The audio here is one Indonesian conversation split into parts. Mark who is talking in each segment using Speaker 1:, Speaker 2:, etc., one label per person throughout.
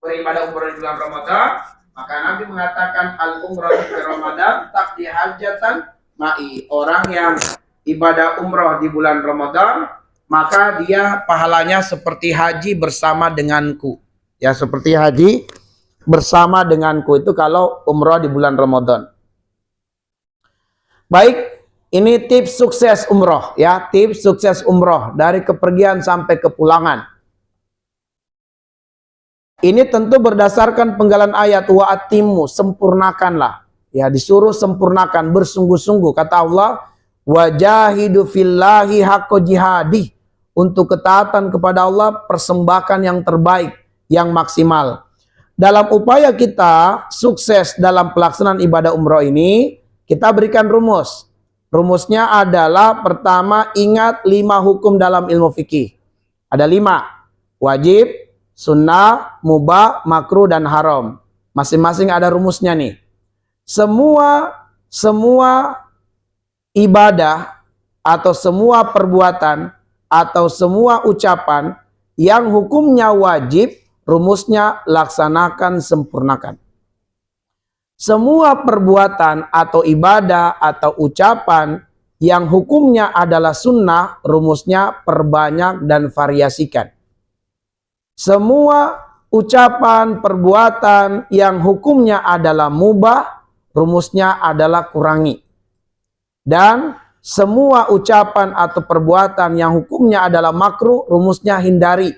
Speaker 1: beribadah umrah di bulan Ramadan, maka Nabi mengatakan al-umrah di Ramadan tak dihajatan ma'i. Orang yang ibadah umrah di bulan Ramadan, maka dia pahalanya seperti haji bersama denganku. Ya, seperti haji bersama denganku itu kalau umrah di bulan Ramadan. Baik, ini tips sukses umrah ya, tips sukses umrah dari kepergian sampai kepulangan. Ini tentu berdasarkan penggalan ayat wa atimmu, sempurnakanlah. Ya, disuruh sempurnakan, bersungguh-sungguh. Kata Allah, wajahidu fillahi haqqa jihadih. Untuk ketaatan kepada Allah, persembahkan yang terbaik, yang maksimal. Dalam upaya kita sukses dalam pelaksanaan ibadah umroh ini, kita berikan rumus. Rumusnya adalah pertama, ingat 5 hukum dalam ilmu fikih. Ada 5. Wajib, sunnah, mubah, makruh, dan haram. Masing-masing ada rumusnya nih. Semua ibadah atau semua perbuatan atau semua ucapan yang hukumnya wajib, rumusnya laksanakan, sempurnakan. Semua perbuatan atau ibadah atau ucapan yang hukumnya adalah sunnah, rumusnya perbanyak dan variasikan. Semua ucapan, perbuatan yang hukumnya adalah mubah, rumusnya adalah kurangi. Dan semua ucapan atau perbuatan yang hukumnya adalah makruh, rumusnya hindari.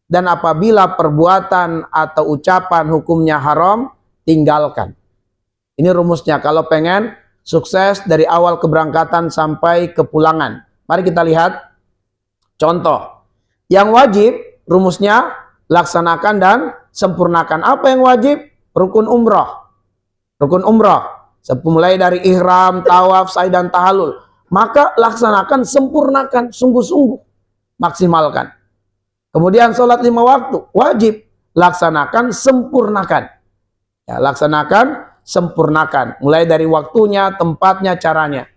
Speaker 1: Dan apabila perbuatan atau ucapan hukumnya haram, tinggalkan. Ini rumusnya kalau pengen sukses dari awal keberangkatan sampai kepulangan. Mari kita lihat contoh. Yang wajib, rumusnya laksanakan dan sempurnakan. Apa yang wajib? Rukun umrah. Rukun umrah. Mulai dari ihram, tawaf, sa'i, dan tahallul. Maka laksanakan, sempurnakan, sungguh-sungguh. Maksimalkan. Kemudian sholat 5 waktu. Wajib. Laksanakan, sempurnakan. Ya, laksanakan, sempurnakan. Mulai dari waktunya, tempatnya, caranya.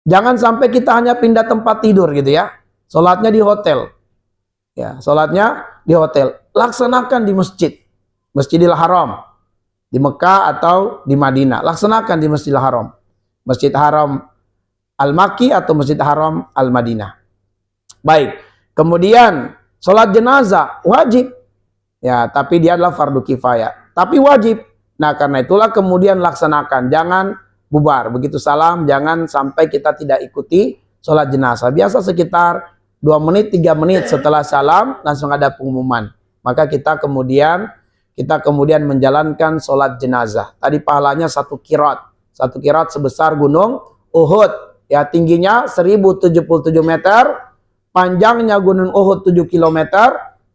Speaker 1: Jangan sampai kita hanya pindah tempat tidur gitu ya. Sholatnya di hotel. Ya, sholatnya di hotel. Laksanakan di masjid. Masjidil Haram. Di Mekah atau di Madinah. Laksanakan di Masjidil Haram. Masjid Haram Al-Makki atau Masjid Haram Al-Madinah. Baik. Kemudian sholat jenazah wajib. Ya, tapi dia adalah fardu kifayah. Tapi wajib. Nah, karena itulah kemudian laksanakan. Jangan bubar. Begitu salam, jangan sampai kita tidak ikuti sholat jenazah. Biasa sekitar 2 menit, 3 menit setelah salam, langsung ada pengumuman. Maka kita kemudian menjalankan sholat jenazah. Tadi pahalanya 1 kirat. 1 kirat sebesar gunung Uhud. Ya, tingginya 1077 meter. Panjangnya gunung Uhud 7 km.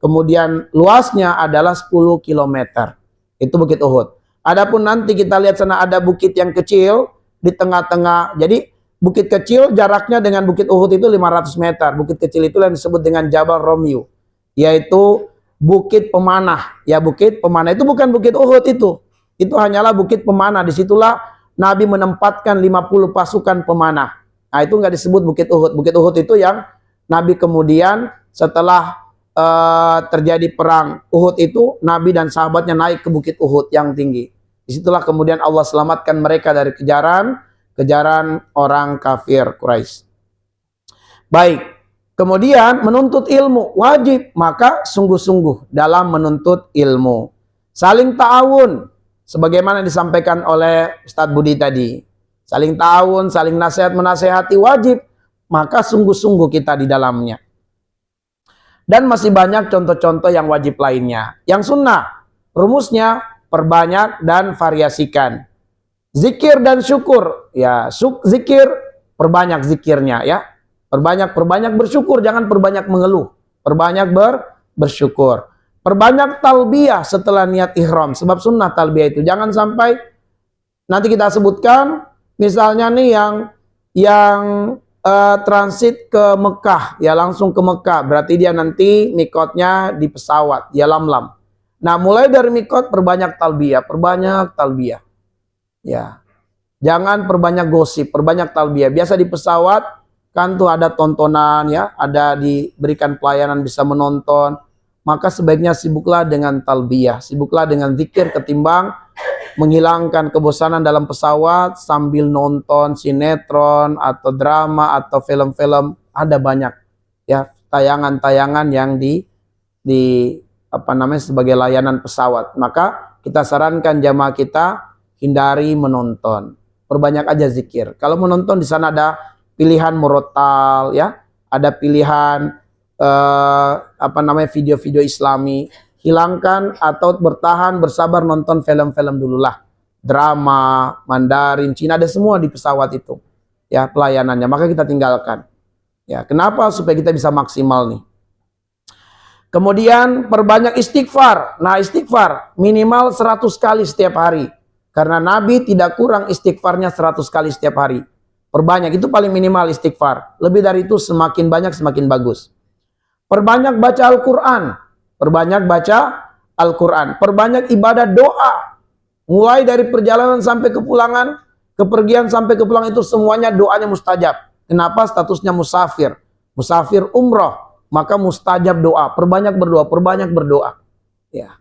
Speaker 1: Kemudian luasnya adalah 10 km. Itu Bukit Uhud. Adapun nanti kita lihat sana ada bukit yang kecil di tengah-tengah. Jadi bukit kecil jaraknya dengan Bukit Uhud itu 500 meter. Bukit kecil itu yang disebut dengan Jabal Romeo. Yaitu Bukit Pemanah. Ya, Bukit Pemanah itu bukan Bukit Uhud itu. Itu hanyalah Bukit Pemanah. Disitulah Nabi menempatkan 50 pasukan pemanah. Nah, itu nggak disebut Bukit Uhud. Bukit Uhud itu yang Nabi kemudian setelah terjadi perang Uhud itu, Nabi dan sahabatnya naik ke Bukit Uhud yang tinggi. Disitulah kemudian Allah selamatkan mereka dari kejaran orang kafir Quraisy. Baik, kemudian menuntut ilmu wajib, maka sungguh-sungguh dalam menuntut ilmu. Saling ta'awun, sebagaimana disampaikan oleh Ustadz Budi tadi. Saling ta'awun, saling nasihat menasehati wajib, maka sungguh-sungguh kita di dalamnya. Dan masih banyak contoh-contoh yang wajib lainnya. Yang sunnah, rumusnya perbanyak dan variasikan. Zikir dan syukur, ya zikir, perbanyak zikirnya ya. Perbanyak bersyukur, jangan perbanyak mengeluh. Perbanyak bersyukur. Perbanyak talbiyah setelah niat ihram, sebab sunnah talbiyah itu. Jangan sampai nanti kita sebutkan, misalnya nih yang transit ke Mekah, ya langsung ke Mekah, berarti dia nanti mikotnya di pesawat, ya lam-lam. Nah, mulai dari mikot perbanyak talbiyah, ya. Jangan perbanyak gosip, perbanyak talbiyah. Biasa di pesawat kan tuh ada tontonan ya, ada diberikan pelayanan bisa menonton, maka sebaiknya sibuklah dengan talbiyah, sibuklah dengan zikir ketimbang menghilangkan kebosanan dalam pesawat sambil nonton sinetron atau drama atau film-film. Ada banyak ya tayangan-tayangan yang di apa namanya sebagai layanan pesawat. Maka kita sarankan jamaah kita hindari menonton. Perbanyak aja zikir. Kalau menonton di sana ada pilihan murotal ya, ada pilihan apa namanya video-video Islami. Hilangkan atau bertahan bersabar nonton film-film dululah. Drama, Mandarin, Cina ada semua di pesawat itu. Ya, pelayanannya. Maka kita tinggalkan. Ya, kenapa? Supaya kita bisa maksimal nih. Kemudian perbanyak istighfar. Nah, istighfar minimal 100 kali setiap hari. Karena Nabi tidak kurang istighfarnya 100 kali setiap hari. Perbanyak, itu paling minimal istighfar. Lebih dari itu semakin banyak semakin bagus. Perbanyak baca Al-Quran. Perbanyak baca Al-Quran. Perbanyak ibadah doa. Mulai dari perjalanan sampai kepulangan, kepergian sampai kepulangan itu semuanya doanya mustajab. Kenapa? Statusnya musafir. Musafir umroh. Maka mustajab doa. Perbanyak berdoa, perbanyak berdoa. Ya.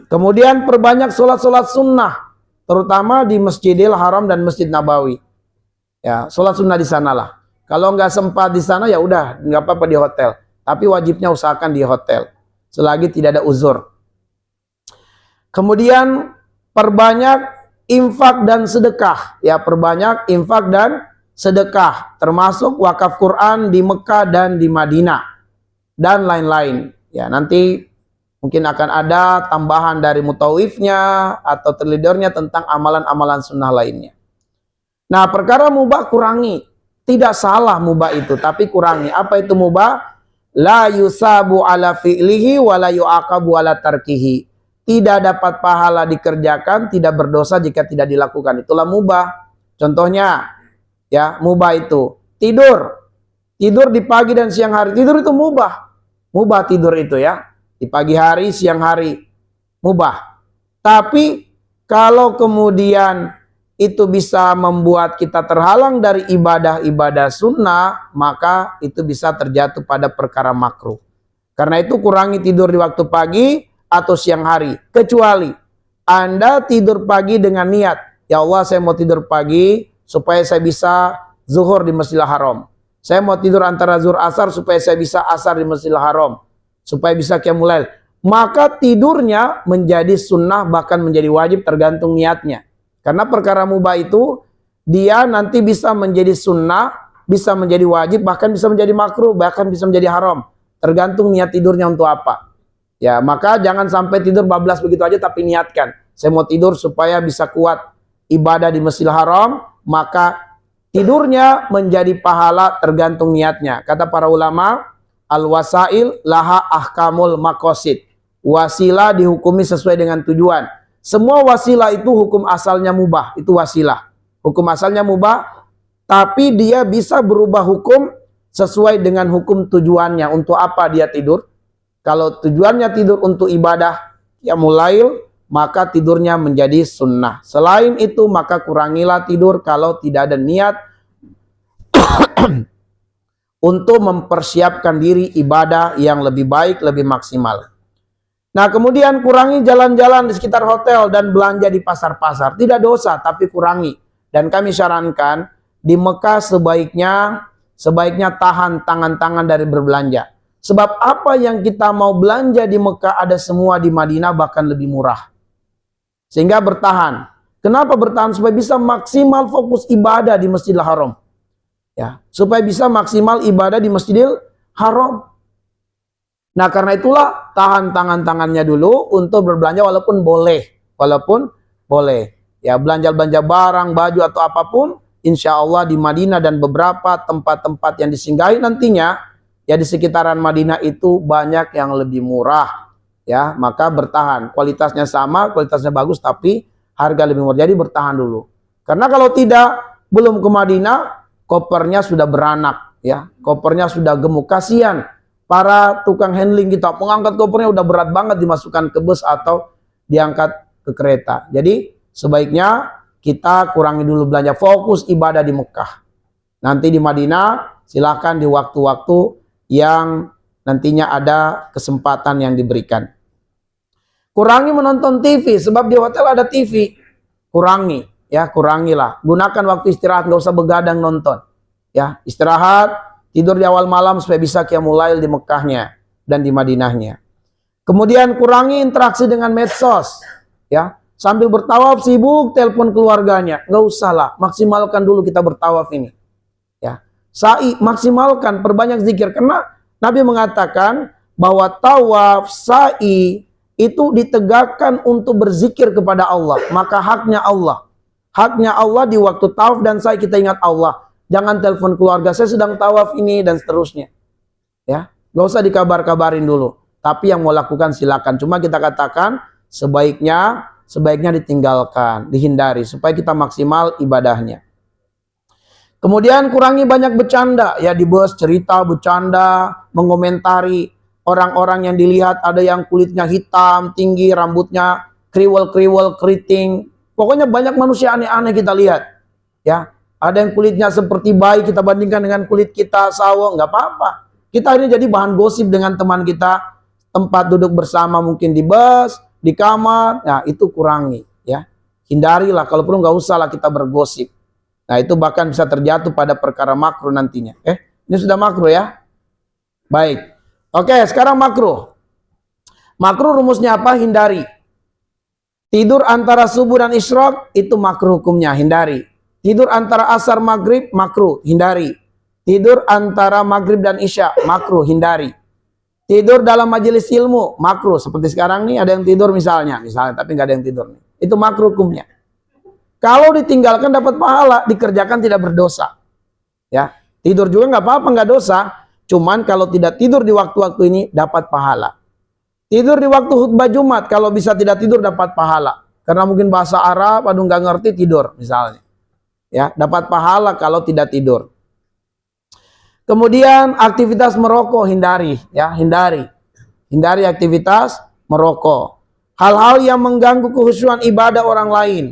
Speaker 1: Kemudian perbanyak sholat-sholat sunnah. Terutama di Masjidil Haram dan Masjid Nabawi. Ya, sholat sunnah di sanalah. Kalau nggak sempat di sana ya udah, nggak apa-apa di hotel. Tapi wajibnya usahakan di hotel. Selagi tidak ada uzur. Kemudian perbanyak infak dan sedekah. Ya, perbanyak infak dan sedekah. Termasuk wakaf Quran di Mekah dan di Madinah. Dan lain-lain. Ya, nanti mungkin akan ada tambahan dari mutawifnya atau terleadernya tentang amalan-amalan sunnah lainnya. Nah, perkara mubah kurangi. Tidak salah mubah itu, tapi kurangi. Apa itu mubah? La yusabu ala fi'lihi wa la yu'aqabu ala tarkihi. Tidak dapat pahala dikerjakan, tidak berdosa jika tidak dilakukan. Itulah mubah. Contohnya, ya, mubah itu tidur. Tidur di pagi dan siang hari. Tidur itu mubah. Mubah tidur itu ya. Di pagi hari, siang hari. Mubah. Tapi kalau kemudian itu bisa membuat kita terhalang dari ibadah-ibadah sunnah, maka itu bisa terjatuh pada perkara makruh. Karena itu kurangi tidur di waktu pagi atau siang hari. Kecuali Anda tidur pagi dengan niat, ya Allah saya mau tidur pagi supaya saya bisa zuhur di Masjidil Haram. Saya mau tidur antara zuhur asar supaya saya bisa asar di Masjidil Haram. Supaya bisa qiyamul lail. Maka tidurnya menjadi sunnah bahkan menjadi wajib tergantung niatnya. Karena perkara mubah itu, dia nanti bisa menjadi sunnah, bisa menjadi wajib, bahkan bisa menjadi makruh, bahkan bisa menjadi haram. Tergantung niat tidurnya untuk apa. Ya, maka jangan sampai tidur bablas begitu aja, tapi niatkan. Saya mau tidur supaya bisa kuat ibadah di Masjidil Haram, maka tidurnya menjadi pahala tergantung niatnya. Kata para ulama, al-wasail laha ahkamul maqasid. Wasilah dihukumi sesuai dengan tujuan. Semua wasilah itu hukum asalnya mubah, itu wasilah. Hukum asalnya mubah, tapi dia bisa berubah hukum sesuai dengan hukum tujuannya. Untuk apa dia tidur? Kalau tujuannya tidur untuk ibadah, ya mulail, maka tidurnya menjadi sunnah. Selain itu, maka kurangilah tidur kalau tidak ada niat untuk mempersiapkan diri ibadah yang lebih baik, lebih maksimal. Nah, kemudian kurangi jalan-jalan di sekitar hotel dan belanja di pasar-pasar. Tidak dosa, tapi kurangi. Dan kami sarankan di Mekah sebaiknya tahan tangan-tangan dari berbelanja. Sebab apa yang kita mau belanja di Mekah ada semua di Madinah bahkan lebih murah. Sehingga bertahan. Kenapa bertahan? Supaya bisa maksimal fokus ibadah di Masjidil Haram. Ya, supaya bisa maksimal ibadah di Masjidil Haram. Nah, karena itulah tahan tangan-tangannya dulu untuk berbelanja walaupun boleh. Ya, belanja-belanja barang, baju atau apapun, insya Allah di Madinah dan beberapa tempat-tempat yang disinggahi nantinya, ya di sekitaran Madinah itu banyak yang lebih murah. Ya, maka bertahan. Kualitasnya sama, kualitasnya bagus, tapi harga lebih murah. Jadi bertahan dulu. Karena kalau tidak, belum ke Madinah, kopernya sudah beranak. Ya, kopernya sudah gemuk. Kasihan. Para tukang handling kita mengangkat kopernya udah berat banget dimasukkan ke bus atau diangkat ke kereta. Jadi sebaiknya kita kurangi dulu belanja, fokus ibadah di Mekah. Nanti di Madinah silakan di waktu-waktu yang nantinya ada kesempatan yang diberikan. Kurangi menonton TV, sebab di hotel ada TV. Kurangi, ya, kurangilah. Gunakan waktu istirahat, nggak usah begadang nonton. Ya, istirahat, tidur di awal malam supaya bisa qiyamul lail di Mekahnya dan di Madinahnya. Kemudian kurangi interaksi dengan medsos, ya. Sambil bertawaf sibuk telepon keluarganya, nggak usah lah. Maksimalkan dulu kita bertawaf ini, ya. Sa'i maksimalkan, perbanyak zikir, karena Nabi mengatakan bahwa tawaf, sa'i itu ditegakkan untuk berzikir kepada Allah. Maka haknya Allah di waktu tawaf dan sa'i kita ingat Allah. Jangan telepon keluarga, saya sedang tawaf ini dan seterusnya, ya. Nggak usah dikabar-kabarin dulu. Tapi yang mau lakukan silakan. Cuma kita katakan sebaiknya ditinggalkan, dihindari supaya kita maksimal ibadahnya. Kemudian kurangi banyak bercanda, ya, di bus cerita, bercanda, mengomentari orang-orang yang dilihat, ada yang kulitnya hitam, tinggi, rambutnya kriwel-kriwel, keriting. Pokoknya banyak manusia aneh-aneh kita lihat, ya. Ada yang kulitnya seperti bayi, kita bandingkan dengan kulit kita sawo, nggak apa-apa. Kita akhirnya jadi bahan gosip dengan teman kita, tempat duduk bersama mungkin di bus, di kamar, nah itu kurangi, ya. Hindarilah, kalau perlu nggak usah lah kita bergosip. Nah itu bahkan bisa terjatuh pada perkara makruh nantinya. Ini sudah makruh ya. Baik. Oke, sekarang makruh. Makruh rumusnya apa? Hindari. Tidur antara subuh dan isyraq itu makruh hukumnya, hindari. Tidur antara asar maghrib makruh, hindari. Tidur antara maghrib dan isya makruh, hindari. Tidur dalam majelis ilmu makruh, seperti sekarang nih ada yang tidur misalnya tapi nggak ada yang tidur nih. Itu makruh hukumnya. Kalau ditinggalkan dapat pahala, dikerjakan tidak berdosa. Ya, tidur juga nggak apa-apa, nggak dosa. Cuman kalau tidak tidur di waktu-waktu ini dapat pahala. Tidur di waktu khutbah Jumat, kalau bisa tidak tidur dapat pahala. Karena mungkin bahasa Arab, aduh nggak ngerti, tidur misalnya. Ya, dapat pahala kalau tidak tidur. Kemudian aktivitas merokok hindari, ya, hindari. Hindari aktivitas merokok. Hal-hal yang mengganggu kekhusyuan ibadah orang lain.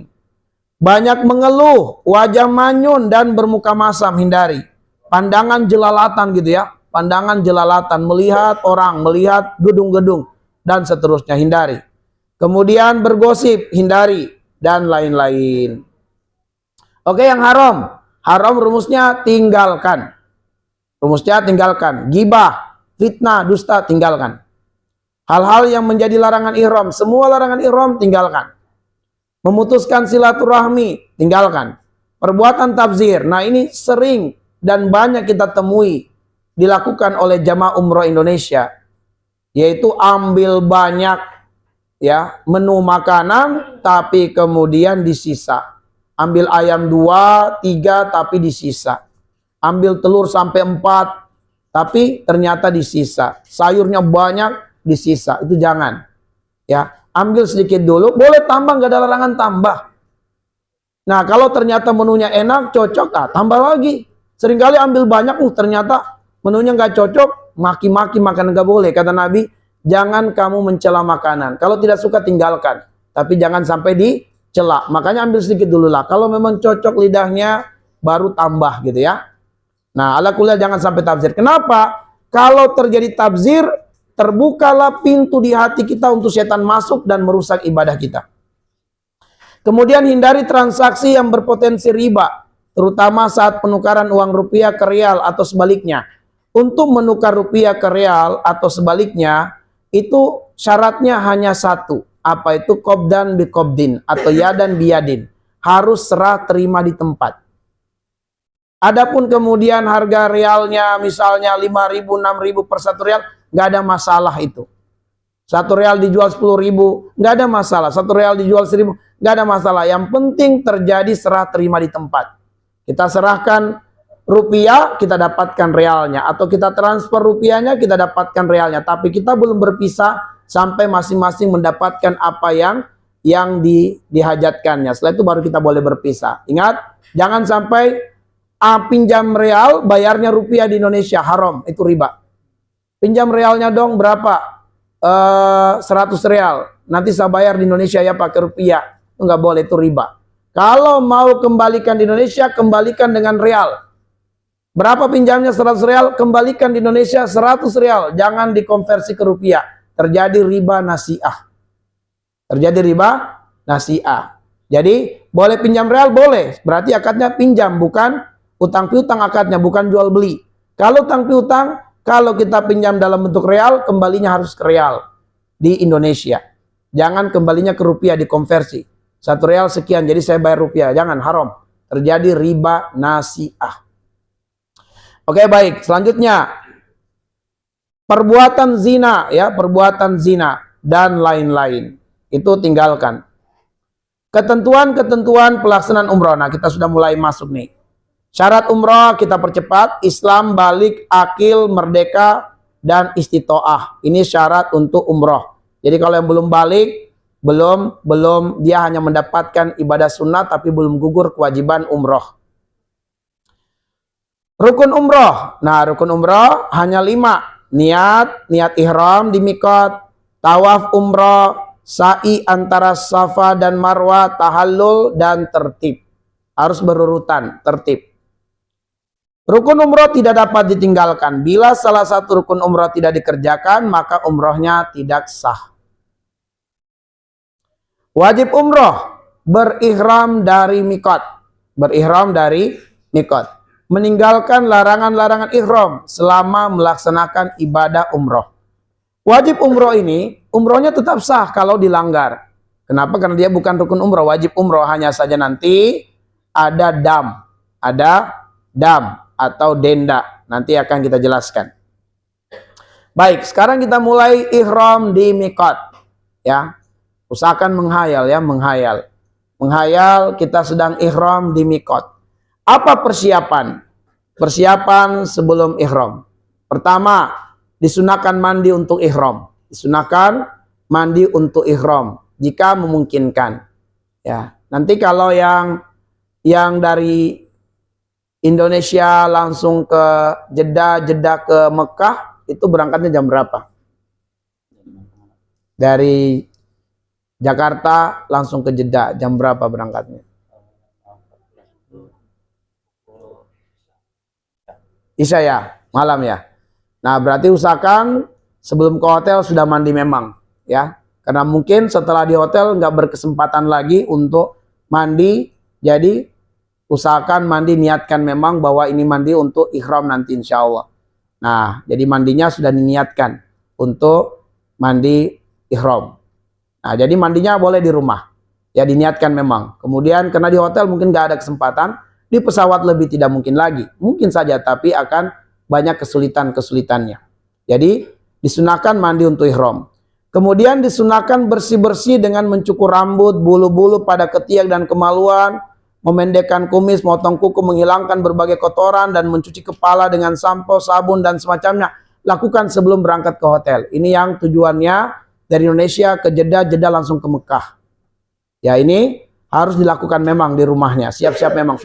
Speaker 1: Banyak mengeluh, wajah manyun dan bermuka masam, hindari. Pandangan jelalatan gitu ya. Pandangan jelalatan, melihat orang, melihat gedung-gedung dan seterusnya, hindari. Kemudian bergosip, hindari, dan lain-lain. Oke, yang haram. Haram rumusnya tinggalkan. Rumusnya tinggalkan. Gibah, fitnah, dusta, tinggalkan. Hal-hal yang menjadi larangan ihram, semua larangan ihram tinggalkan. Memutuskan silaturahmi, tinggalkan. Perbuatan tabzir, nah ini sering dan banyak kita temui dilakukan oleh jamaah umroh Indonesia, yaitu ambil banyak, ya, menu makanan tapi kemudian disisa. Ambil ayam 2, 3 tapi disisa. Ambil telur sampai 4 tapi ternyata disisa. Sayurnya banyak disisa. Itu jangan. Ya, ambil sedikit dulu, boleh tambah, nggak ada larangan tambah. Nah, kalau ternyata menunya enak, cocok, tambah lagi. Seringkali ambil banyak, ternyata menunya nggak cocok, maki-maki makan nggak boleh. Kata Nabi, jangan kamu mencela makanan. Kalau tidak suka tinggalkan, tapi jangan sampai dicela. Makanya ambil sedikit dulu lah. Kalau memang cocok lidahnya, baru tambah gitu ya. Nah, ala kuliah jangan sampai tabzir. Kenapa? Kalau terjadi tabzir, terbukalah pintu di hati kita untuk setan masuk dan merusak ibadah kita. Kemudian hindari transaksi yang berpotensi riba, terutama saat penukaran uang rupiah ke rial atau sebaliknya. Untuk menukar rupiah ke rial atau sebaliknya, itu syaratnya hanya satu. Apa itu? Qobdan bi qobdin atau yadan biyadin. Harus serah terima di tempat. Adapun kemudian harga realnya misalnya 5.000, 6.000 per 1 real, nggak ada masalah itu. 1 real dijual 10.000, nggak ada masalah. 1 real dijual 1.000, nggak ada masalah. Yang penting terjadi serah terima di tempat. Kita serahkan rupiah, kita dapatkan realnya. Atau kita transfer rupiahnya, kita dapatkan realnya. Tapi kita belum berpisah sampai masing-masing mendapatkan apa yang dihajatkannya. Setelah itu baru kita boleh berpisah. Ingat, jangan sampai pinjam real, bayarnya rupiah di Indonesia, haram, itu riba. Pinjam realnya dong berapa? 100 real. Nanti saya bayar di Indonesia ya pakai rupiah. Itu nggak boleh, itu riba. Kalau mau kembalikan di Indonesia, kembalikan dengan real. Berapa pinjamnya 100 real? Kembalikan di Indonesia 100 real. Jangan dikonversi ke rupiah. Terjadi riba nasiah. Terjadi riba nasiah. Jadi boleh pinjam real? Boleh. Berarti akadnya pinjam, bukan utang piutang akadnya, bukan jual beli. Kalau utang piutang, kalau kita pinjam dalam bentuk real, kembalinya harus ke real di Indonesia. Jangan kembalinya ke rupiah dikonversi. 1 real sekian, jadi saya bayar rupiah. Jangan, haram. Terjadi riba nasiah. Oke, baik. Selanjutnya, perbuatan zina, ya, perbuatan zina dan lain-lain. Itu tinggalkan. Ketentuan-ketentuan pelaksanaan umroh. Nah, kita sudah mulai masuk nih. Syarat umroh kita percepat: Islam, balik, akil, merdeka, dan istitoah. Ini syarat untuk umroh. Jadi kalau yang belum balik, belum dia hanya mendapatkan ibadah sunnah tapi belum gugur kewajiban umroh. Rukun umroh. Nah, rukun umroh hanya 5. Niat ihram di mikot, tawaf umroh, sa'i antara Safa dan Marwah, tahallul, dan tertib. Harus berurutan, tertib. Rukun umroh tidak dapat ditinggalkan. Bila salah satu rukun umroh tidak dikerjakan, maka umrohnya tidak sah. Wajib umroh, berihram dari mikot. Berihram dari mikot. Meninggalkan larangan-larangan ihram selama melaksanakan ibadah umroh. Wajib umroh ini, umrohnya tetap sah kalau dilanggar. Kenapa? Karena dia bukan rukun umroh. Wajib umroh hanya saja nanti ada dam atau denda. Nanti akan kita jelaskan. Baik, sekarang kita mulai ihram di mikot. Ya, usahakan menghayal ya, menghayal. Menghayal kita sedang ihram di mikot. Apa persiapan? Persiapan sebelum ihram. Pertama, disunahkan mandi untuk ihram. Disunahkan mandi untuk ihram jika memungkinkan. Ya, nanti kalau yang dari Indonesia langsung ke Jeddah ke Mekah, itu berangkatnya jam berapa? Dari Jakarta langsung ke Jeddah, jam berapa berangkatnya? Isya ya, malam ya. Nah, berarti usahakan sebelum ke hotel sudah mandi memang, ya. Karena mungkin setelah di hotel nggak berkesempatan lagi untuk mandi, jadi usahakan mandi, niatkan memang bahwa ini mandi untuk ihram nanti insya Allah. Nah, jadi mandinya sudah diniatkan untuk mandi ihram. Nah, jadi mandinya boleh di rumah, ya diniatkan memang. Kemudian karena di hotel mungkin nggak ada kesempatan, di pesawat lebih tidak mungkin lagi. Mungkin saja, tapi akan banyak kesulitan-kesulitannya. Jadi, disunahkan mandi untuk ihram. Kemudian disunahkan bersih-bersih dengan mencukur rambut, bulu-bulu pada ketiak dan kemaluan, memendekkan kumis, motong kuku, menghilangkan berbagai kotoran, dan mencuci kepala dengan sampo, sabun, dan semacamnya. Lakukan sebelum berangkat ke hotel. Ini yang tujuannya dari Indonesia ke Jeddah, Jeddah langsung ke Mekah. Ya, ini harus dilakukan memang di rumahnya. Siap-siap memang.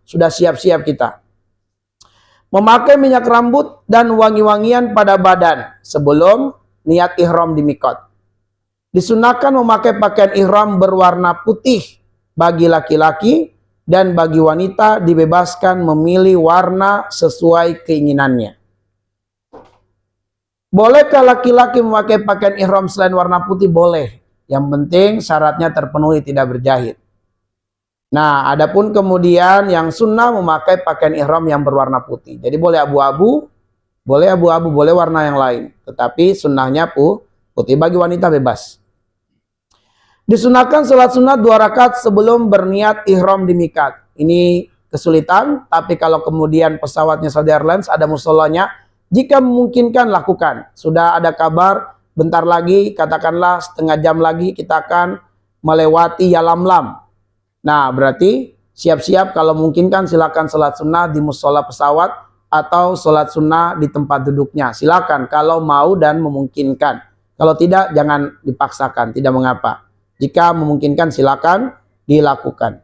Speaker 1: Sudah siap-siap kita. Memakai minyak rambut dan wangi-wangian pada badan sebelum niat ihram di mikot. Disunahkan memakai pakaian ihram berwarna putih bagi laki-laki, dan bagi wanita dibebaskan memilih warna sesuai keinginannya. Bolehkah laki-laki memakai pakaian ihram selain warna putih? Boleh. Yang penting syaratnya terpenuhi, tidak berjahit. Nah, adapun kemudian yang sunnah memakai pakaian ihram yang berwarna putih. Jadi boleh abu-abu, boleh warna yang lain. Tetapi sunnahnya putih. Bagi wanita bebas. Disunahkan sholat sunat 2 rakaat sebelum berniat ihram di mikat. Ini kesulitan, tapi kalau kemudian pesawatnya Saudi Airlines ada musholanya, jika memungkinkan lakukan. Sudah ada kabar, bentar lagi, katakanlah setengah jam lagi kita akan melewati Yalamlam. Nah, berarti siap-siap kalau mungkin kan silakan sholat sunnah di musola pesawat atau sholat sunnah di tempat duduknya. Silakan kalau mau dan memungkinkan. Kalau tidak, jangan dipaksakan, tidak mengapa. Jika memungkinkan silakan dilakukan.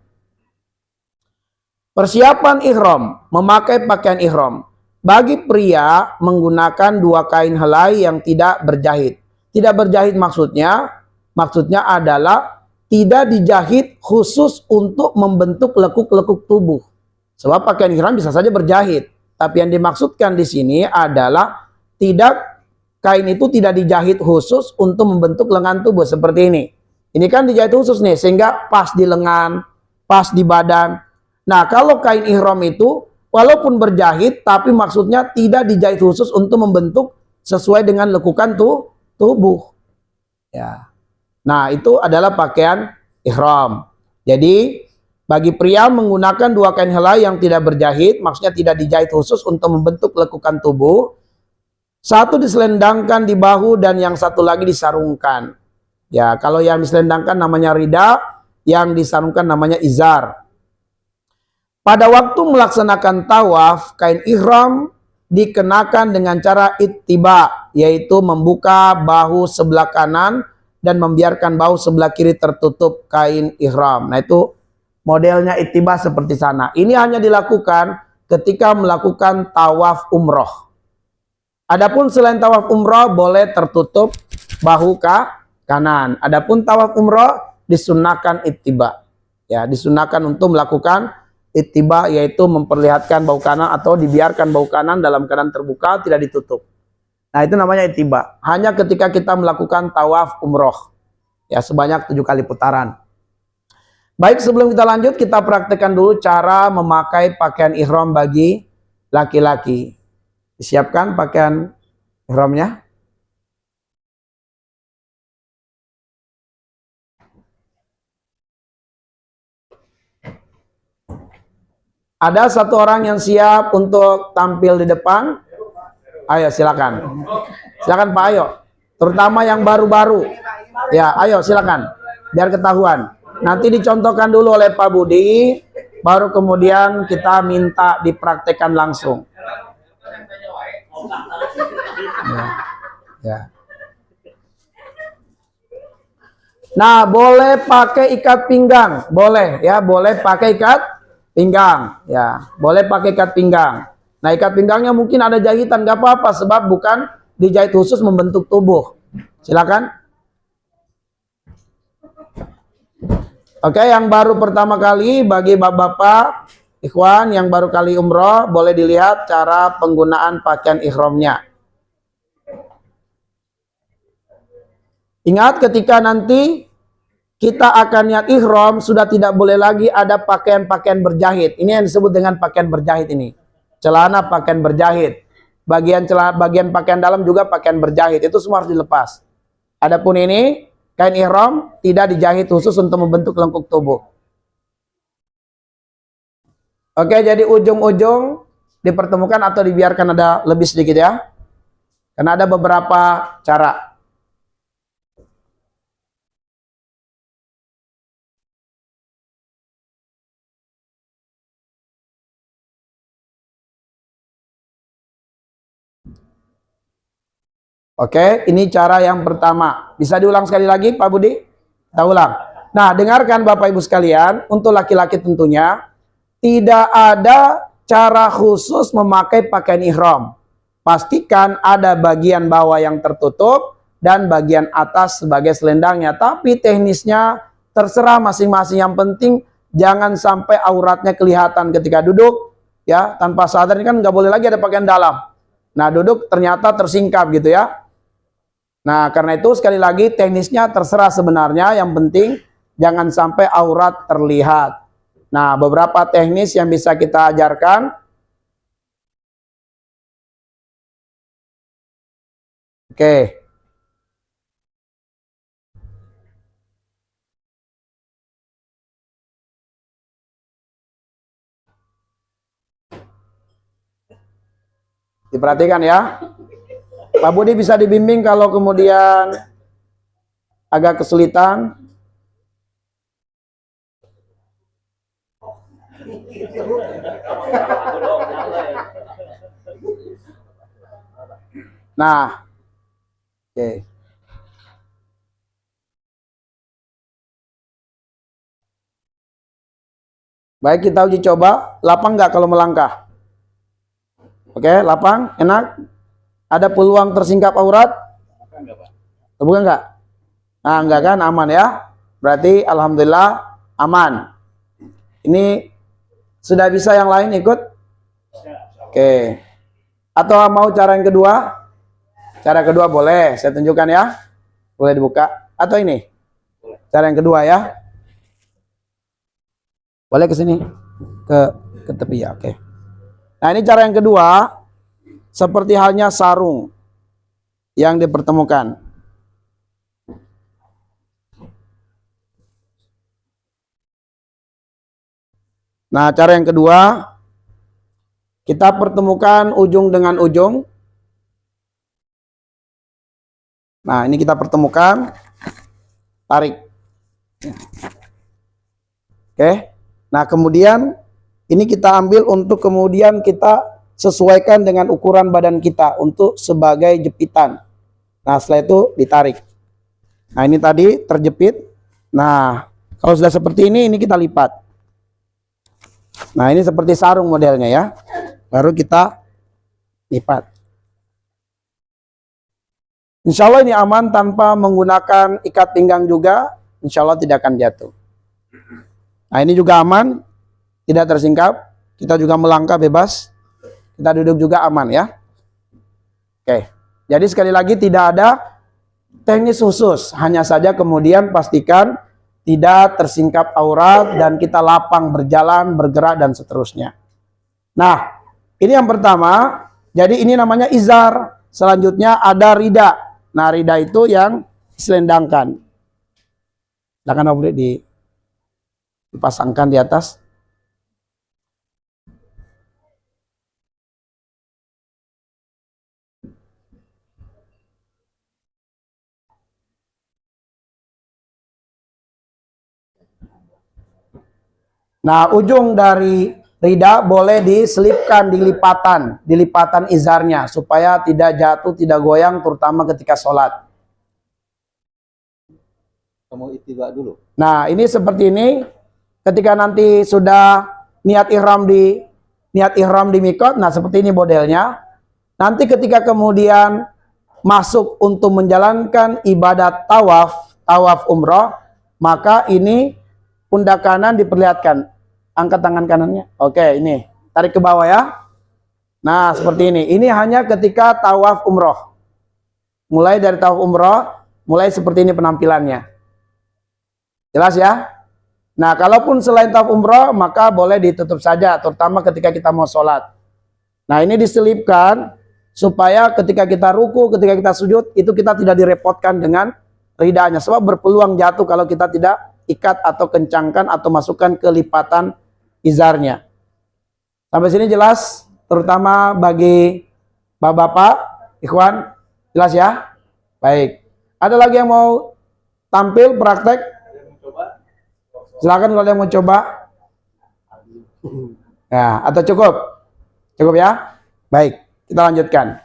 Speaker 1: Persiapan ihram, memakai pakaian ihram. Bagi pria menggunakan 2 kain helai yang tidak berjahit. Tidak berjahit maksudnya adalah tidak dijahit khusus untuk membentuk lekuk-lekuk tubuh. Sebab pakaian ihram bisa saja berjahit, Tapi yang dimaksudkan di sini adalah kain itu tidak dijahit khusus untuk membentuk lengan tubuh seperti ini. Ini kan dijahit khusus nih sehingga pas di lengan, pas di badan. Nah, kalau kain ihram itu walaupun berjahit tapi maksudnya tidak dijahit khusus untuk membentuk sesuai dengan lekukan tubuh. Ya. Nah, itu adalah pakaian ihram. Jadi bagi pria menggunakan dua kain helai yang tidak berjahit, maksudnya tidak dijahit khusus untuk membentuk lekukan tubuh. Satu diselendangkan di bahu dan yang satu lagi disarungkan. Ya, kalau yang diselendangkan namanya rida, yang disarungkan namanya izar. Pada waktu melaksanakan tawaf, kain ihram dikenakan dengan cara ittiba, yaitu membuka bahu sebelah kanan dan membiarkan bahu sebelah kiri tertutup kain ihram. Nah, itu modelnya ittiba seperti sana. Ini hanya dilakukan ketika melakukan tawaf umroh. Adapun selain tawaf umroh boleh tertutup bahu kanan. Adapun tawaf umroh disunahkan ittiba. Ya, disunahkan untuk melakukan ittiba, yaitu memperlihatkan bahu kanan atau dibiarkan bahu kanan dalam keadaan terbuka tidak ditutup. Nah, itu namanya ittiba. Hanya ketika kita melakukan tawaf umroh. Ya, sebanyak 7 kali putaran. Baik, sebelum kita lanjut, kita praktekkan dulu cara memakai pakaian ihram bagi laki-laki. Disiapkan pakaian ihramnya. Ada satu orang yang siap untuk tampil di depan? Ayo, silakan. Silakan Pak Ayo. Terutama yang baru-baru. Ya, ayo silakan. Biar ketahuan. Nanti dicontohkan dulu oleh Pak Budi, baru kemudian kita minta dipraktekkan langsung. Ya. Ya. Nah, boleh pakai ikat pinggang, boleh ya, boleh pakai ikat pinggang, ya, boleh pakai ikat pinggang. Nah, ikat pinggangnya mungkin ada jahitan, nggak apa-apa, sebab bukan dijahit khusus membentuk tubuh. Silakan. Oke, yang baru pertama kali bagi bapak-bapak, ikhwan yang baru kali umroh, boleh dilihat cara penggunaan pakaian ihramnya. Ingat ketika nanti kita akan niat ihram, sudah tidak boleh lagi ada pakaian-pakaian berjahit. Ini yang disebut dengan pakaian berjahit ini. Celana pakaian berjahit. Bagian pakaian dalam juga pakaian berjahit. Itu semua harus dilepas. Adapun ini kain ihram tidak dijahit khusus untuk membentuk lengkung tubuh. Oke, jadi ujung-ujung dipertemukan atau dibiarkan ada lebih sedikit ya. Karena ada beberapa cara. Oke, ini cara yang pertama. Bisa diulang sekali lagi Pak Budi? Kita ulang. Nah, dengarkan Bapak Ibu sekalian, untuk laki-laki tentunya tidak ada cara khusus memakai pakaian ihram. Pastikan ada bagian bawah yang tertutup dan bagian atas sebagai selendangnya. Tapi teknisnya terserah masing-masing. Yang penting jangan sampai auratnya kelihatan ketika duduk, ya, tanpa sadar. Ini kan nggak boleh lagi ada pakaian dalam. Nah, duduk ternyata tersingkap gitu ya. Nah, karena itu sekali lagi teknisnya terserah sebenarnya, yang penting jangan sampai aurat terlihat. Nah, beberapa teknis yang bisa kita ajarkan. Oke. Diperhatikan ya. Pak Budi bisa dibimbing kalau kemudian agak kesulitan. Nah, oke. Baik, kita uji coba. Lapang nggak kalau melangkah? Oke, lapang, enak. Ada peluang tersingkap aurat? Terbuka nggak? Nah, enggak kan, aman ya. Berarti alhamdulillah aman. Ini sudah bisa yang lain ikut? Oke. Atau mau cara yang kedua? Cara kedua boleh, saya tunjukkan ya. Boleh dibuka. Atau ini? Cara yang kedua ya. Boleh ke sini. Ke tepi ya, oke. Nah, ini cara yang kedua. Seperti halnya sarung yang dipertemukan. Nah, cara yang kedua, kita pertemukan ujung dengan ujung. Nah, ini kita pertemukan, tarik. Oke. Nah, kemudian ini kita ambil untuk kemudian kita sesuaikan dengan ukuran badan kita untuk sebagai jepitan. Nah, setelah itu ditarik. Nah, ini tadi terjepit. Nah, kalau sudah seperti ini kita lipat. Nah, ini seperti sarung modelnya ya. Baru kita lipat. Insya Allah ini aman tanpa menggunakan ikat pinggang juga. Insya Allah tidak akan jatuh. Nah, ini juga aman. Tidak tersingkap. Kita juga melangkah bebas. Kita duduk juga aman ya. Oke. Jadi sekali lagi tidak ada teknis khusus. Hanya saja kemudian pastikan tidak tersingkap aurat dan kita lapang berjalan, bergerak dan seterusnya. Nah, ini yang pertama. Jadi ini namanya izar. Selanjutnya ada rida. Nah, rida itu yang selendangkan. Silakan boleh dipasangkan di atas. Nah, ujung dari rida boleh diselipkan di lipatan izarnya supaya tidak jatuh, tidak goyang, terutama ketika sholat.
Speaker 2: Kamu ittiba dulu.
Speaker 1: Nah, ini seperti ini. Ketika nanti sudah niat ihram di mikot, nah seperti ini modelnya. Nanti ketika kemudian masuk untuk menjalankan ibadat tawaf umroh, maka ini pundak kanan diperlihatkan. Angkat tangan kanannya. Oke, ini. Tarik ke bawah ya. Nah, seperti ini. Ini hanya ketika tawaf umroh. Mulai dari tawaf umroh, mulai seperti ini penampilannya. Jelas ya? Nah, kalaupun selain tawaf umroh, maka boleh ditutup saja, terutama ketika kita mau sholat. Nah, ini diselipkan supaya ketika kita ruku, ketika kita sujud, itu kita tidak direpotkan dengan ridanya. Sebab berpeluang jatuh kalau kita tidak ikat atau kencangkan atau masukkan ke lipatan izarnya. Sampai sini jelas, terutama bagi bapak-bapak, ikhwan, jelas ya? Baik. Ada lagi yang mau tampil praktek? Silakan kalau yang mau coba. Ya, atau cukup? Cukup ya? Baik, kita lanjutkan.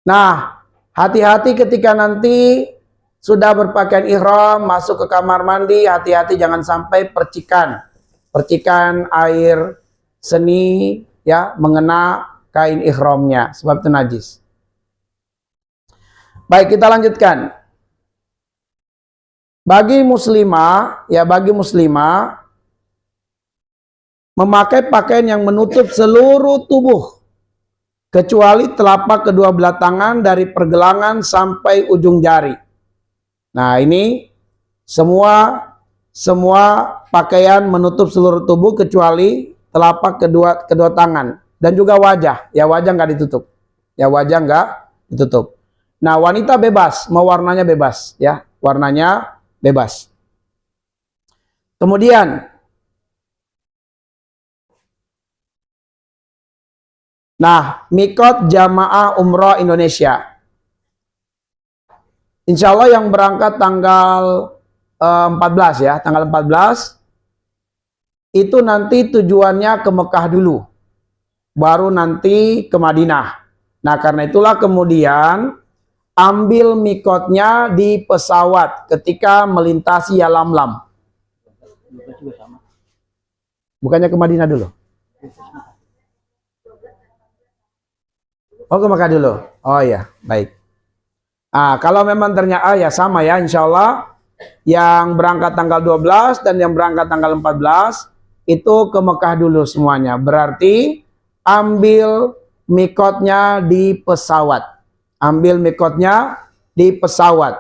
Speaker 1: Nah, hati-hati ketika nanti sudah berpakaian ihram, masuk ke kamar mandi, hati-hati jangan sampai percikan air seni ya mengenai kain ihramnya, sebab itu najis. Baik, kita lanjutkan. Bagi muslimah memakai pakaian yang menutup seluruh tubuh kecuali telapak kedua belah tangan dari pergelangan sampai ujung jari. Nah, ini semua pakaian menutup seluruh tubuh kecuali telapak kedua tangan dan juga wajah. Ya, wajah nggak ditutup. Ya, wajah nggak ditutup. Nah, wanita bebas, mau warnanya bebas ya, warnanya bebas. Kemudian nah, mikot jamaah umroh Indonesia. Insya Allah yang berangkat tanggal 14 ya, tanggal 14 itu nanti tujuannya ke Mekah dulu, baru nanti ke Madinah. Nah, karena itulah kemudian ambil mikotnya di pesawat ketika melintasi Yalamlam. Bukannya ke Madinah dulu? Oh, ke Mekah dulu. Oh ya, baik. Kalau memang ternyata ya sama ya, insya Allah yang berangkat tanggal 12 dan yang berangkat tanggal 14 itu ke Mekah dulu semuanya. Berarti ambil mikotnya di pesawat. Ambil mikotnya di pesawat.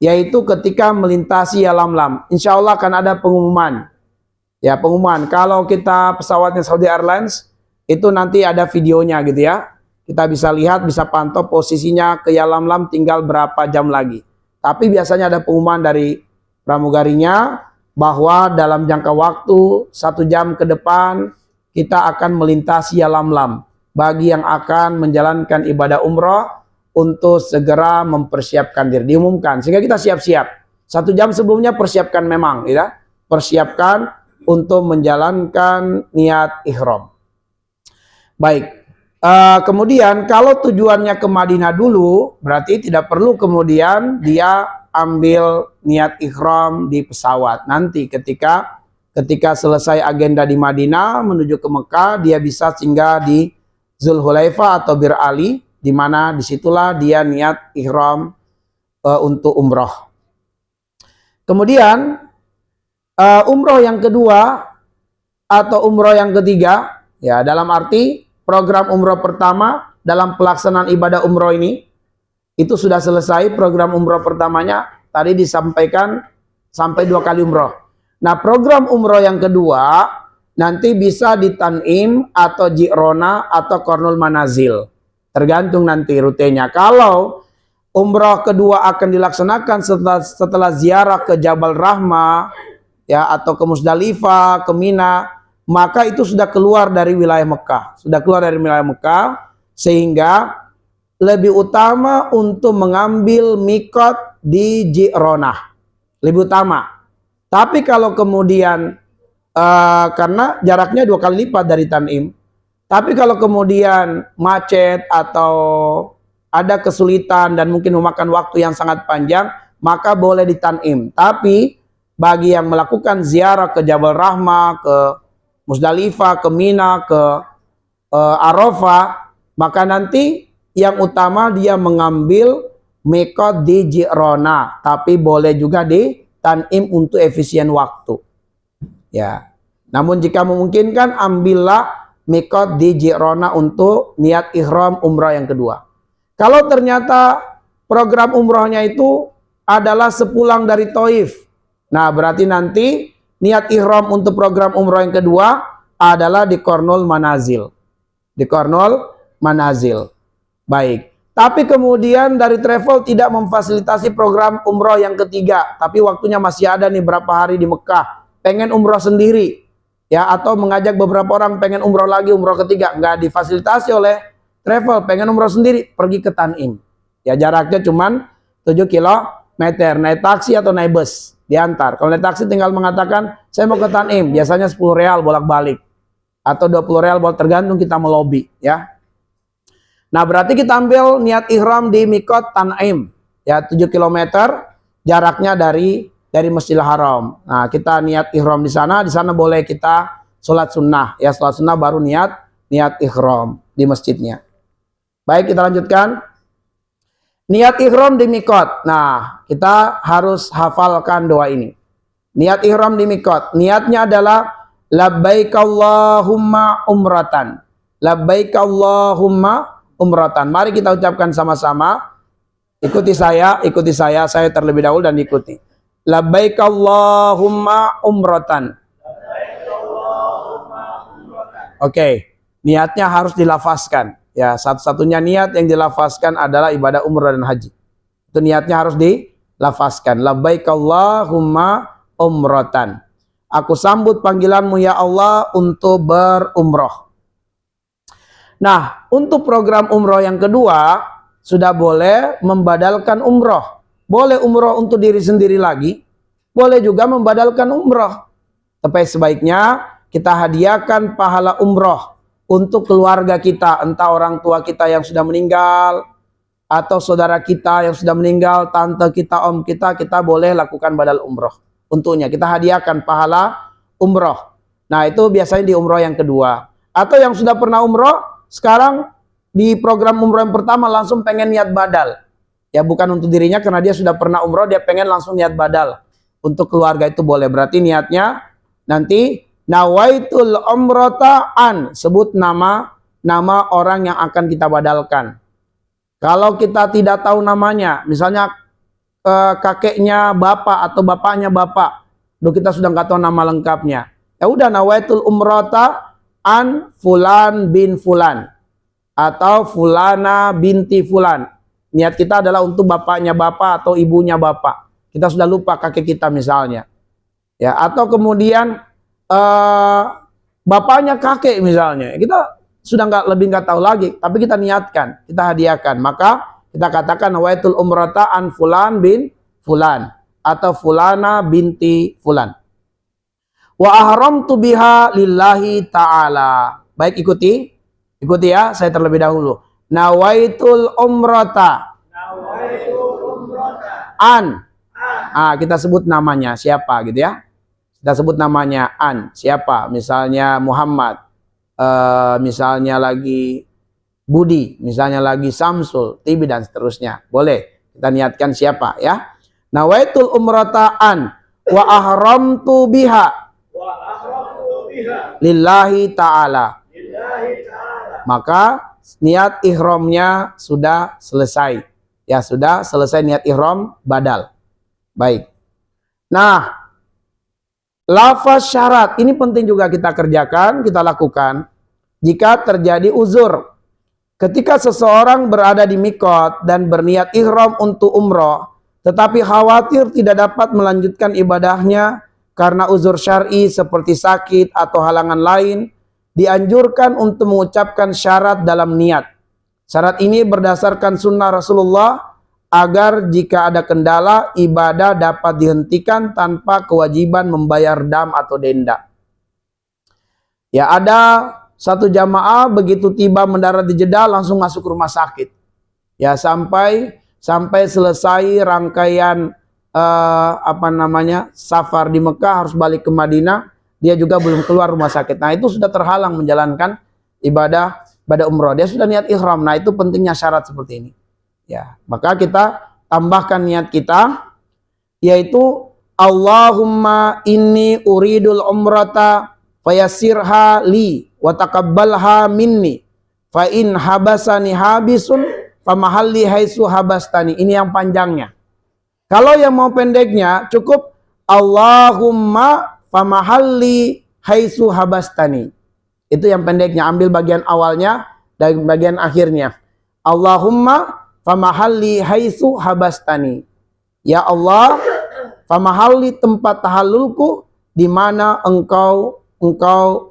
Speaker 1: Yaitu ketika melintasi Yalamlam. Insya Allah akan ada pengumuman. Ya, pengumuman. Kalau kita pesawatnya Saudi Airlines, itu nanti ada videonya gitu ya. Kita bisa lihat, bisa pantau posisinya ke Yalamlam tinggal berapa jam lagi. Tapi biasanya ada pengumuman dari pramugarinya bahwa dalam jangka waktu 1 jam ke depan kita akan melintasi Yalamlam. Bagi yang akan menjalankan ibadah umroh untuk segera mempersiapkan diri, diumumkan sehingga kita siap-siap. 1 jam sebelumnya persiapkan memang, ya, persiapkan untuk menjalankan niat ihram. Baik. Kemudian kalau tujuannya ke Madinah dulu, berarti tidak perlu kemudian dia ambil niat ihram di pesawat. Nanti ketika selesai agenda di Madinah menuju ke Mekah, dia bisa singgah di Zulhulaifah atau Bir Ali, di mana disitulah dia niat ihram untuk umroh. Kemudian umroh yang kedua atau umroh yang ketiga, ya dalam arti program umroh pertama dalam pelaksanaan ibadah umroh ini itu sudah selesai. Program umroh pertamanya tadi disampaikan sampai 2 kali umroh. Nah, program umroh yang kedua nanti bisa di Tan'im atau Ji'rona atau Qarnul Manazil, tergantung nanti rutenya. Kalau umroh kedua akan dilaksanakan setelah ziarah ke Jabal Rahmah, ya, atau ke Musdalifah, ke Mina, maka itu sudah keluar dari wilayah Mekah. Sudah keluar dari wilayah Mekah, sehingga lebih utama untuk mengambil mikot di Ji'ronah. Lebih utama. Tapi kalau kemudian, karena jaraknya 2 kali lipat dari Tan'im, tapi kalau kemudian macet atau ada kesulitan dan mungkin memakan waktu yang sangat panjang, maka boleh di Tan'im. Tapi bagi yang melakukan ziarah ke Jabal Rahmah, ke Musdalifah, ke Mina, ke Arafah, maka nanti yang utama dia mengambil mikot di Ji'rona, tapi boleh juga di Tan'im untuk efisien waktu. Ya. Namun jika memungkinkan, ambillah mikot di Ji'rona untuk niat ihram umrah yang kedua. Kalau ternyata program umrohnya itu adalah sepulang dari Taif, nah berarti nanti niat ihram untuk program umroh yang kedua adalah di Qarnul Manazil. Di Qarnul Manazil. Baik. Tapi kemudian dari travel tidak memfasilitasi program umroh yang ketiga. Tapi waktunya masih ada nih berapa hari di Mekah. Pengen umroh sendiri. Ya, atau mengajak beberapa orang pengen umroh lagi, umroh ketiga. Nggak difasilitasi oleh travel. Pengen umroh sendiri, pergi ke Tan'im. Ya, jaraknya cuman 7 kilometer. Naik taksi atau naik bus. Diantar. Kalau naik taksi tinggal mengatakan saya mau ke Tan'im, biasanya 10 real bolak-balik atau 20 real tergantung kita melobi, ya. Nah, berarti kita ambil niat ihram di mikot Tan'im, ya, 7 km jaraknya dari Masjidil Haram. Nah, kita niat ihram di sana boleh kita sholat sunnah, ya, sholat sunnah baru niat ihram di masjidnya. Baik, kita lanjutkan. Niat ihram di mikot. Nah, kita harus hafalkan doa ini. Niat ihram di mikot. Niatnya adalah labbaik Allahumma umratan. Labbaik Allahumma umratan. Mari kita ucapkan sama-sama. Ikuti saya terlebih dahulu dan ikuti. Labbaik Allahumma umratan. Oke, niatnya harus dilafazkan. Ya, satu-satunya niat yang dilafazkan adalah ibadah umrah dan haji. Itu niatnya harus dilafazkan. Labbaik Allahumma umratan. Aku sambut panggilanmu ya Allah untuk berumroh. Nah, untuk program umroh yang kedua, sudah boleh membadalkan umroh. Boleh umroh untuk diri sendiri lagi, boleh juga membadalkan umroh. Tapi sebaiknya kita hadiahkan pahala umroh untuk keluarga kita, entah orang tua kita yang sudah meninggal, atau saudara kita yang sudah meninggal, tante kita, om kita boleh lakukan badal umroh. Untuknya kita hadiahkan pahala umroh. Nah, itu biasanya di umroh yang kedua. Atau yang sudah pernah umroh, sekarang di program umroh yang pertama langsung pengen niat badal. Ya bukan untuk dirinya karena dia sudah pernah umroh, dia pengen langsung niat badal. Untuk keluarga itu boleh. Berarti niatnya nanti nawaitul umrata an, sebut nama orang yang akan kita badalkan. Kalau kita tidak tahu namanya, misalnya kakeknya bapak atau bapaknya bapak, kita sudah nggak tahu nama lengkapnya. Ya udah, nawaitul umrata an fulan bin fulan atau fulana binti fulan. Niat kita adalah untuk bapaknya bapak atau ibunya bapak. Kita sudah lupa kakek kita misalnya. Ya, atau kemudian bapaknya kakek misalnya. Kita sudah nggak tahu lagi, tapi kita niatkan, kita hadiahkan. Maka kita katakan nawaitul umrata an fulan bin fulan atau fulana binti fulan. Wa ahramtu biha lillahi ta'ala. Baik, ikuti ya, saya terlebih dahulu. Nawaitul umrata an. Kita sebut namanya siapa gitu ya. Kita sebut namanya an, siapa? Misalnya Muhammad, misalnya lagi Budi, misalnya lagi Samsul, Tibi dan seterusnya. Boleh kita niatkan siapa ya. Nawaitul umrata an wa ahramtu biha lillahi ta'ala. Maka niat ihramnya sudah selesai. Ya, sudah selesai niat ihram badal. Baik. Nah, lafaz syarat ini penting juga kita kerjakan, kita lakukan jika terjadi uzur. Ketika seseorang berada di mikot dan berniat ihram untuk umroh, tetapi khawatir tidak dapat melanjutkan ibadahnya karena uzur syar'i seperti sakit atau halangan lain, dianjurkan untuk mengucapkan syarat dalam niat. Syarat ini berdasarkan sunnah Rasulullah agar jika ada kendala, ibadah dapat dihentikan tanpa kewajiban membayar dam atau denda. Ya, ada satu jamaah begitu tiba mendarat di Jeddah langsung masuk rumah sakit. Ya, sampai selesai rangkaian safar di Mekah harus balik ke Madinah, dia juga belum keluar rumah sakit. Nah, itu sudah terhalang menjalankan ibadah umroh. Dia sudah niat ihram. Nah, itu pentingnya syarat seperti ini. Ya, maka kita tambahkan niat kita, yaitu Allahumma inni uridul umrata fayassirha li wa taqabbalha minni fa in habasani habisun famahalli haitsu habastani. Ini yang panjangnya. Kalau yang mau pendeknya cukup Allahumma famahalli haitsu habastani. Itu yang pendeknya, ambil bagian awalnya dan bagian akhirnya. Allahumma famahalli haitsu habastani. Ya Allah, famahalli tempat tahallulku di mana engkau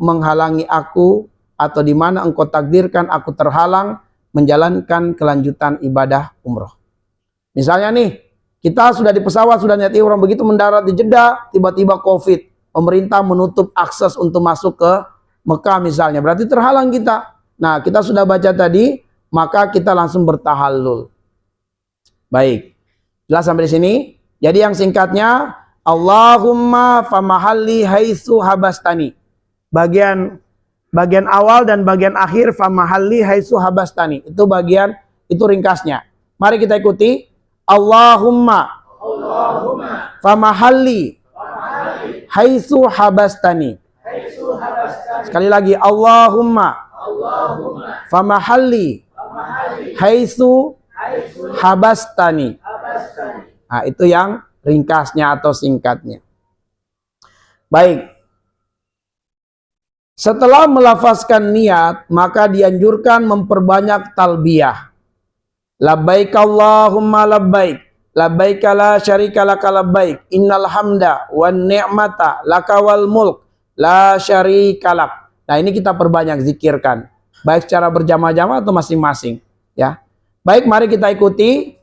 Speaker 1: menghalangi aku, atau di mana engkau takdirkan aku terhalang menjalankan kelanjutan ibadah umroh. Misalnya nih, kita sudah di pesawat, sudah niat ihram, begitu mendarat di Jeddah, tiba-tiba Covid, pemerintah menutup akses untuk masuk ke Mekah misalnya, berarti terhalang kita. Nah, kita sudah baca tadi, maka kita langsung bertahallul. Baik, jelas sampai di sini. Jadi yang singkatnya, Allahumma famahalli haitsu habastani. Bagian awal dan bagian akhir famahalli haitsu habastani. Itu ringkasnya. Mari kita ikuti. Allahumma famahalli haitsu habastani. Sekali lagi, Allahumma famahalli haitsu habastani. Nah, itu yang ringkasnya atau singkatnya. Baik. Setelah melafazkan niat, maka dianjurkan memperbanyak talbiyah. Labbaik Allahumma labbaik, labbaik la syarika laka labbaik, innal hamda wan ni'mata laka wal mulk la syarika lak. Nah, ini kita perbanyak zikirkan, baik secara berjamaah-jamaah atau masing-masing, ya. Baik, mari kita ikuti,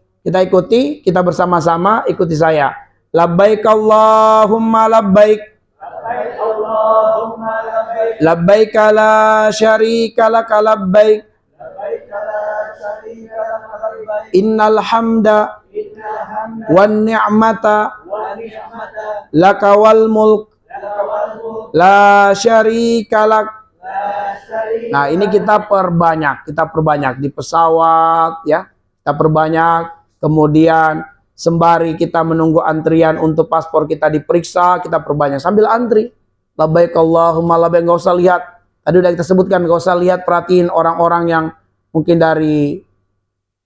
Speaker 1: kita bersama-sama, ikuti saya. Labbaik Allahumma labbaik, labbaik la syarika laka labbaik, innal hamda wan ni'mata laka wal mulk la syarika lak. Nah, ini kita perbanyak di pesawat, ya. Kita perbanyak kemudian sembari kita menunggu antrian untuk paspor kita diperiksa, kita perbanyak sambil antri. Labbaik Allahumma labbaik, nggak usah lihat. Tadi udah kita sebutkan, nggak usah lihat, perhatiin orang-orang yang mungkin dari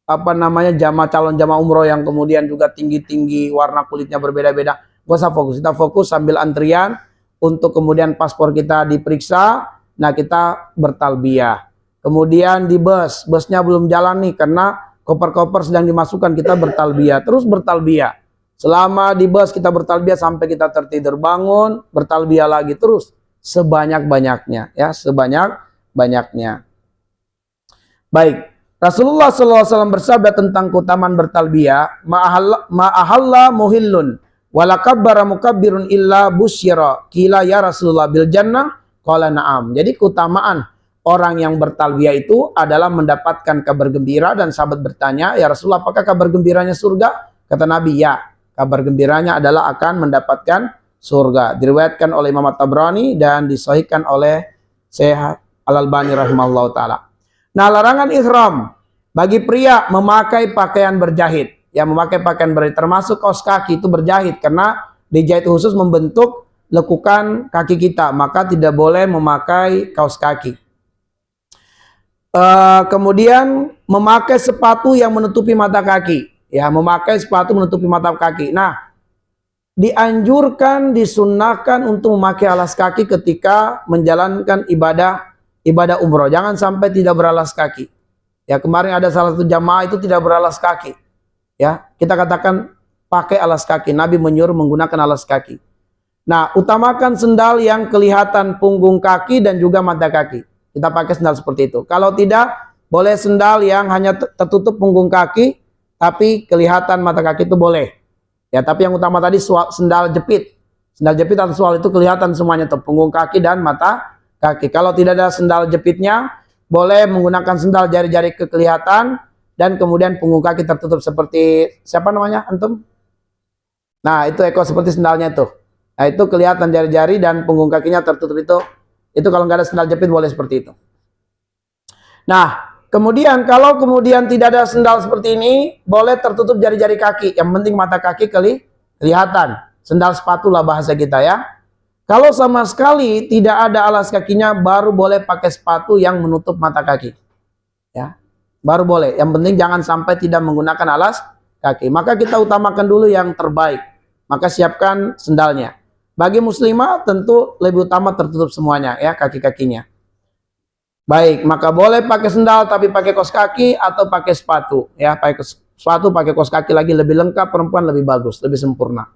Speaker 1: calon jamaah umroh yang kemudian juga tinggi-tinggi, warna kulitnya berbeda-beda. Nggak usah fokus, kita fokus sambil antrian untuk kemudian paspor kita diperiksa. Nah, kita bertalbiyah. Kemudian di busnya belum jalan nih karena koper-koper sedang dimasukkan, kita bertalbiyah, terus bertalbiyah. Selama di bus kita bertalbiyah sampai kita tertidur, bangun, bertalbiyah lagi terus sebanyak-banyaknya, ya, sebanyak-banyaknya. Baik, Rasulullah SAW bersabda tentang keutamaan bertalbiyah, ma'ahalla muhillun walakabbara mukabbirun illa busyira qila ya Rasulullah bil jannah qala na'am. Jadi keutamaan orang yang bertalbiyah itu adalah mendapatkan kabar gembira, dan sahabat bertanya, ya Rasulullah, apakah kabar gembiranya surga? Kata Nabi, ya, kabar gembiranya adalah akan mendapatkan surga. Diriwayatkan oleh Imam At-Tabrani dan disahihkan oleh Syekh Al-Albani rahimahullah ta'ala. Nah, larangan ihram bagi pria memakai pakaian berjahit. Ya, memakai pakaian berjahit, termasuk kaos kaki itu berjahit, karena dijahit khusus membentuk lekukan kaki kita, maka tidak boleh memakai kaos kaki. Kemudian memakai sepatu yang menutupi mata kaki, ya, memakai sepatu menutupi mata kaki. Nah, dianjurkan, disunnahkan untuk memakai alas kaki ketika menjalankan ibadah umroh. Jangan sampai tidak beralas kaki. Ya, kemarin ada salah satu jamaah itu tidak beralas kaki. Ya, kita katakan pakai alas kaki. Nabi menyuruh menggunakan alas kaki. Nah, utamakan sendal yang kelihatan punggung kaki dan juga mata kaki. Kita pakai sendal seperti itu. Kalau tidak, boleh sendal yang hanya tertutup punggung kaki, tapi kelihatan mata kaki itu boleh. Ya, tapi yang utama tadi sendal jepit. Sendal jepit atau sual itu kelihatan semuanya tuh, punggung kaki dan mata kaki. Kalau tidak ada sendal jepitnya, boleh menggunakan sendal jari-jari kelihatan dan kemudian punggung kaki tertutup seperti siapa namanya antum? Nah, itu Eko seperti sendalnya itu. Nah, itu kelihatan jari-jari dan punggung kakinya tertutup itu. Itu kalau nggak ada sendal jepit boleh seperti itu. Nah, kemudian kalau kemudian tidak ada sendal seperti ini, boleh tertutup jari-jari kaki. Yang penting mata kaki kelihatan. Sendal sepatu lah bahasa kita, ya. Kalau sama sekali tidak ada alas kakinya, baru boleh pakai sepatu yang menutup mata kaki. Ya, baru boleh. Yang penting jangan sampai tidak menggunakan alas kaki. Maka kita utamakan dulu yang terbaik. Maka siapkan sendalnya. Bagi muslimah tentu lebih utama tertutup semuanya, ya, kaki-kakinya. Baik, maka boleh pakai sendal tapi pakai kaos kaki atau pakai sepatu, ya, pakai sepatu pakai kaos kaki lagi lebih lengkap, perempuan lebih bagus, lebih sempurna.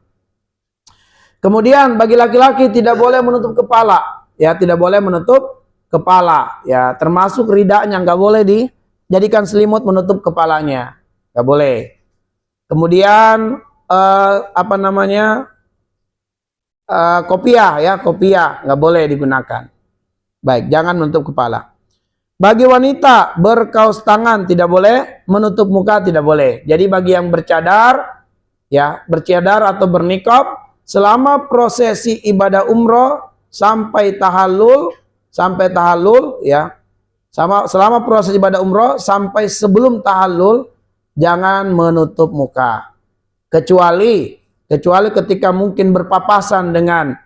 Speaker 1: Kemudian bagi laki-laki tidak boleh menutup kepala, ya, tidak boleh menutup kepala, ya, termasuk ridanya nggak boleh dijadikan selimut menutup kepalanya, nggak boleh. Kemudian kopiah, ya, kopiah nggak boleh digunakan. Baik, jangan menutup kepala. Bagi wanita berkaos tangan tidak boleh, menutup muka tidak boleh. Jadi bagi yang bercadar, ya, bercadar atau bernikab selama prosesi ibadah umroh sampai tahallul, ya, selama proses ibadah umroh sampai sebelum tahallul jangan menutup muka. Kecuali ketika mungkin berpapasan dengan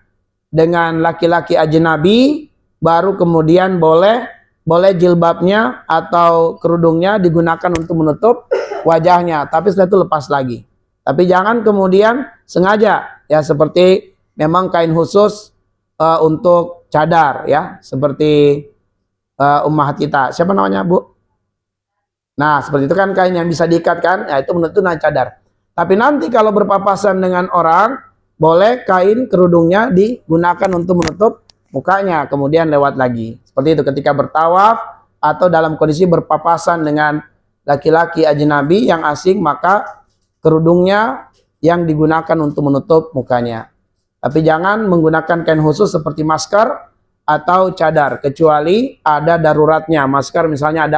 Speaker 1: laki-laki ajnabi, baru kemudian boleh jilbabnya atau kerudungnya digunakan untuk menutup wajahnya, tapi setelah itu lepas lagi. Tapi jangan kemudian sengaja, ya, seperti memang kain khusus untuk cadar, ya, seperti ummahat kita. Siapa namanya, Bu? Nah, seperti itu kan kain yang bisa diikatkan, ya, itu menutup cadar. Tapi nanti kalau berpapasan dengan orang, boleh kain kerudungnya digunakan untuk menutup mukanya, kemudian lewat lagi. Seperti itu ketika bertawaf atau dalam kondisi berpapasan dengan laki-laki ajnabi yang asing, maka kerudungnya yang digunakan untuk menutup mukanya. Tapi jangan menggunakan kain khusus seperti masker atau cadar, kecuali ada daruratnya. Masker misalnya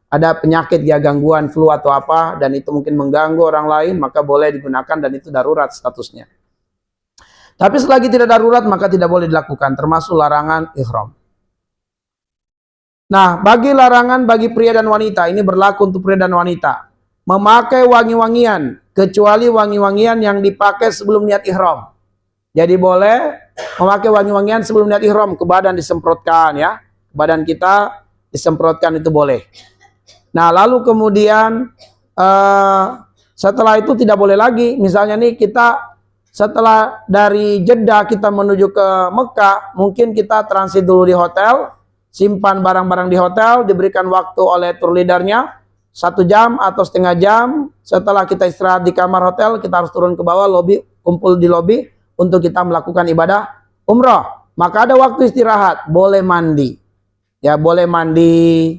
Speaker 1: ada penyakit, ya, gangguan flu atau apa, dan itu mungkin mengganggu orang lain, maka boleh digunakan dan itu darurat statusnya. Tapi selagi tidak darurat maka tidak boleh dilakukan, termasuk larangan ihram. Nah, bagi larangan bagi pria dan wanita, ini berlaku untuk pria dan wanita. memakai wangi-wangian kecuali wangi-wangian yang dipakai sebelum niat ihram. Jadi boleh memakai wangi-wangian sebelum niat ihram, ke badan disemprotkan ya. Ke badan kita disemprotkan itu boleh. Nah, lalu kemudian setelah itu tidak boleh lagi. Misalnya nih kita setelah dari Jeddah kita menuju ke Mekah, mungkin kita transit dulu di hotel, simpan barang-barang di hotel, diberikan waktu oleh tour leadernya 1 jam atau setengah jam. Setelah kita istirahat di kamar hotel, kita harus turun ke bawah lobi, kumpul di lobi untuk kita melakukan ibadah umrah. Maka ada waktu istirahat, boleh mandi. Ya, boleh mandi.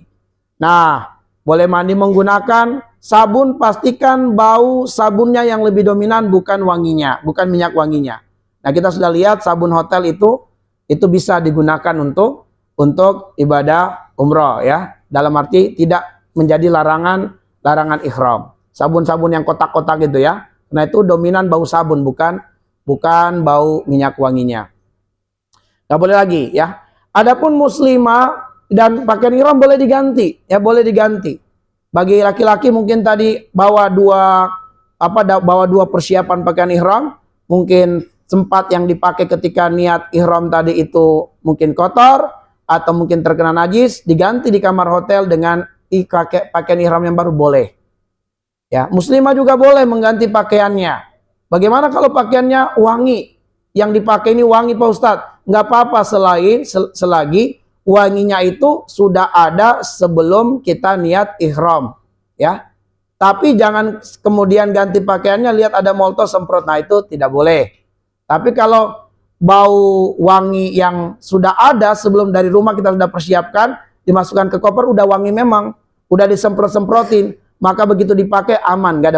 Speaker 1: Nah, boleh mandi menggunakan sabun, pastikan bau sabunnya yang lebih dominan, bukan wanginya, bukan minyak wanginya. Nah, kita sudah lihat sabun hotel itu bisa digunakan untuk ibadah umrah ya. Dalam arti tidak menjadi larangan ihram. Sabun-sabun yang kotak-kotak gitu ya. Nah, itu dominan bau sabun, bukan bau minyak wanginya. Nggak boleh lagi ya. Adapun muslimah dan pakaian ihram boleh diganti, ya boleh diganti. Bagi laki-laki mungkin tadi bawa dua persiapan pakaian ihram, mungkin sempat yang dipakai ketika niat ihram tadi itu mungkin kotor atau mungkin terkena najis, diganti di kamar hotel dengan pakaian ihram yang baru, boleh. Ya, muslimah juga boleh mengganti pakaiannya. Bagaimana kalau pakaiannya wangi? Yang dipakai ini wangi Pak Ustadz? Nggak apa-apa selagi wanginya itu sudah ada sebelum kita niat ihram, ya. Tapi jangan kemudian ganti pakaiannya, lihat ada molto semprot, nah itu tidak boleh. Tapi kalau bau wangi yang sudah ada sebelum dari rumah kita sudah persiapkan, dimasukkan ke koper, udah wangi memang, udah disemprot-semprotin, maka begitu dipakai aman, nggak ada